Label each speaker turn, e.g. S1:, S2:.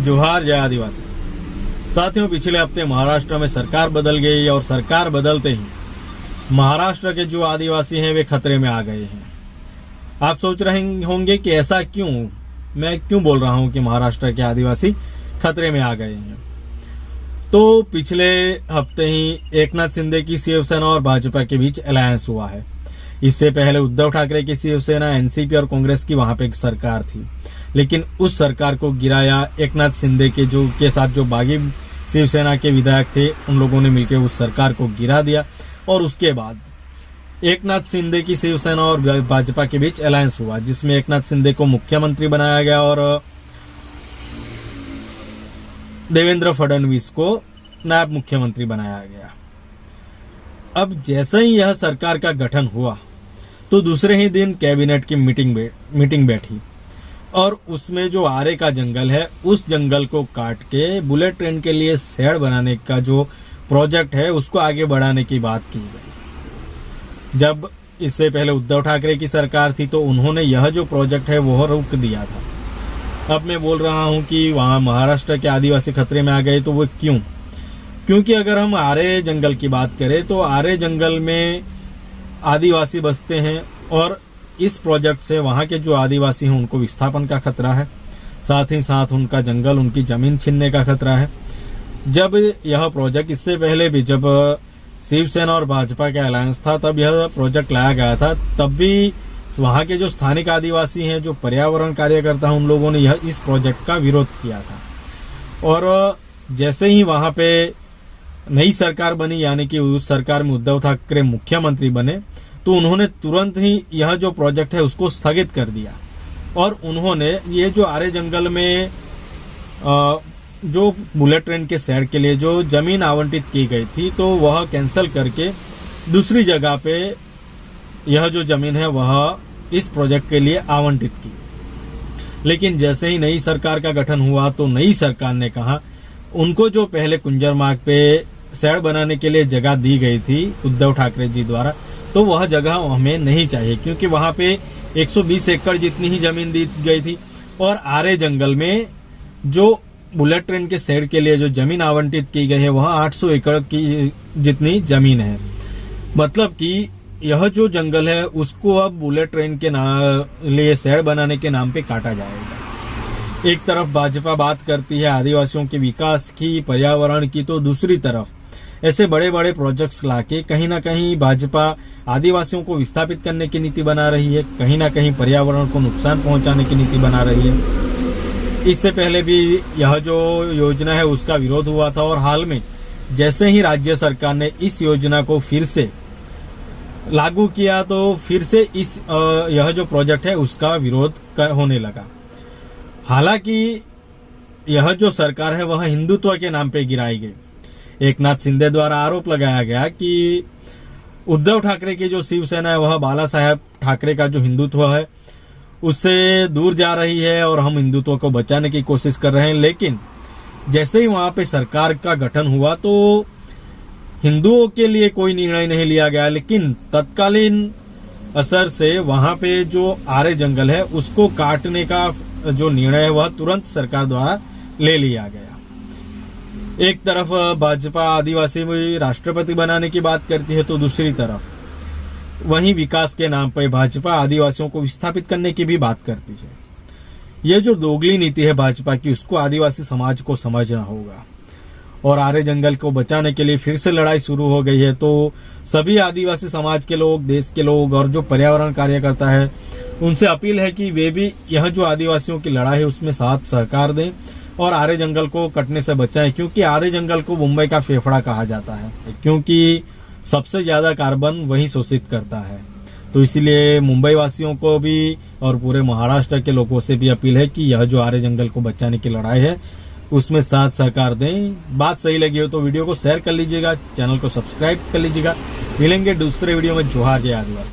S1: जोहार जय आदिवासी। साथियों, पिछले हफ्ते महाराष्ट्र में सरकार बदल गई और सरकार बदलते ही महाराष्ट्र के जो आदिवासी हैं वे खतरे में आ गए हैं। आप सोच रहे होंगे कि ऐसा क्यों, मैं क्यों बोल रहा हूं कि महाराष्ट्र के आदिवासी खतरे में आ गए हैं। तो पिछले हफ्ते ही एकनाथ शिंदे की शिवसेना और भाजपा के बीच अलायंस हुआ है। इससे पहले उद्धव ठाकरे की शिवसेना, एनसीपी और कांग्रेस की वहां पे एक सरकार थी, लेकिन उस सरकार को गिराया एकनाथ शिंदे के साथ जो बागी शिवसेना के विधायक थे, उन लोगों ने मिलकर उस सरकार को गिरा दिया। और उसके बाद एकनाथ शिंदे की शिवसेना और भाजपा के बीच अलायंस हुआ, जिसमें एकनाथ शिंदे को मुख्यमंत्री बनाया गया और देवेंद्र फडणवीस को नायब मुख्यमंत्री बनाया गया। अब जैसे ही यह सरकार का गठन हुआ तो दूसरे ही दिन कैबिनेट की मीटिंग बैठी और उसमें जो आरे का जंगल है, उस जंगल को काट के बुलेट ट्रेन के लिए शेड बनाने का जो प्रोजेक्ट है उसको आगे बढ़ाने की बात की गई। जब इससे पहले उद्धव ठाकरे की सरकार थी तो उन्होंने यह जो प्रोजेक्ट है वह रोक दिया था। अब मैं बोल रहा हूं कि वहां महाराष्ट्र के आदिवासी खतरे में आ गए, तो वो क्यों? क्योंकि अगर हम आरे जंगल की बात करें तो आरे जंगल में आदिवासी बसते हैं और इस प्रोजेक्ट से वहां के जो आदिवासी हैं उनको विस्थापन का खतरा है, साथ ही साथ उनका जंगल, उनकी जमीन छीनने का खतरा है। जब यह प्रोजेक्ट, इससे पहले भी जब शिवसेना और भाजपा का अलायंस था तब यह प्रोजेक्ट लाया गया था, तब भी वहां के जो स्थानिक आदिवासी हैं, जो पर्यावरण कार्यकर्ता हैं, उन लोगों ने इस प्रोजेक्ट का विरोध किया था। और जैसे ही वहां पे नई सरकार बनी, यानी कि उस सरकार में उद्धव ठाकरे मुख्यमंत्री बने, तो उन्होंने तुरंत ही यह जो प्रोजेक्ट है उसको स्थगित कर दिया और उन्होंने ये जो आरे जंगल में जो बुलेट ट्रेन के शेड के लिए जो जमीन आवंटित की गई थी तो वह कैंसिल करके दूसरी जगह पे यह जो जमीन है वह इस प्रोजेक्ट के लिए आवंटित की। लेकिन जैसे ही नई सरकार का गठन हुआ तो नई सरकार ने कहा उनको जो पहले कुंजर मार्ग पे शेड बनाने के लिए जगह दी गई थी उद्धव ठाकरे जी द्वारा, तो वह जगह हमें नहीं चाहिए, क्योंकि वहां पे 120 एकड़ जितनी ही जमीन दी गई थी और आरे जंगल में जो बुलेट ट्रेन के शेड के लिए जो जमीन आवंटित की गई है वह 800 एकड़ की जितनी जमीन है। मतलब कि यह जो जंगल है उसको अब बुलेट ट्रेन के लिए शेड बनाने के नाम पे काटा जाएगा। एक तरफ भाजपा बात करती है आदिवासियों के विकास की, पर्यावरण की, तो दूसरी तरफ ऐसे बड़े बड़े प्रोजेक्ट्स लाके कहीं ना कहीं भाजपा आदिवासियों को विस्थापित करने की नीति बना रही है, कहीं ना कहीं पर्यावरण को नुकसान पहुंचाने की नीति बना रही है। इससे पहले भी यह जो योजना है उसका विरोध हुआ था और हाल में जैसे ही राज्य सरकार ने इस योजना को फिर से लागू किया तो फिर से यह जो प्रोजेक्ट है उसका विरोध होने लगा। हालांकि यह जो सरकार है वह हिंदुत्व के नाम पे गिराई गई। एकनाथ शिंदे द्वारा आरोप लगाया गया कि उद्धव ठाकरे की जो शिवसेना है वह बाला साहेब ठाकरे का जो हिंदुत्व है उससे दूर जा रही है और हम हिंदुत्व को बचाने की कोशिश कर रहे हैं। लेकिन जैसे ही वहां पे सरकार का गठन हुआ तो हिंदुओं के लिए कोई निर्णय नहीं लिया गया, लेकिन तत्कालीन असर से वहां पे जो आरे जंगल है उसको काटने का जो निर्णय है वह तुरंत सरकार द्वारा ले लिया गया। एक तरफ भाजपा आदिवासी राष्ट्रपति बनाने की बात करती है तो दूसरी तरफ वहीं विकास के नाम पर भाजपा आदिवासियों को विस्थापित करने की भी बात करती है। यह जो दोगली नीति है भाजपा की, उसको आदिवासी समाज को समझना होगा और आरे जंगल को बचाने के लिए फिर से लड़ाई शुरू हो गई है। तो सभी आदिवासी समाज के लोग, देश के लोग और जो पर्यावरण कार्यकर्ता है उनसे अपील है कि वे भी यह जो आदिवासियों की लड़ाई है उसमें साथ सहकार दें और आरे जंगल को कटने से बचाएं, क्योंकि आरे जंगल को मुंबई का फेफड़ा कहा जाता है, क्योंकि सबसे ज्यादा कार्बन वही शोषित करता है। तो इसीलिए मुंबई वासियों को भी और पूरे महाराष्ट्र के लोगों से भी अपील है कि यह जो आरे जंगल को बचाने की लड़ाई है उसमें साथ सहकार दें। बात सही लगी हो तो वीडियो को शेयर कर लीजिएगा, चैनल को सब्सक्राइब कर लीजिएगा। मिलेंगे दूसरे वीडियो में। जोहार जय आदिवासी।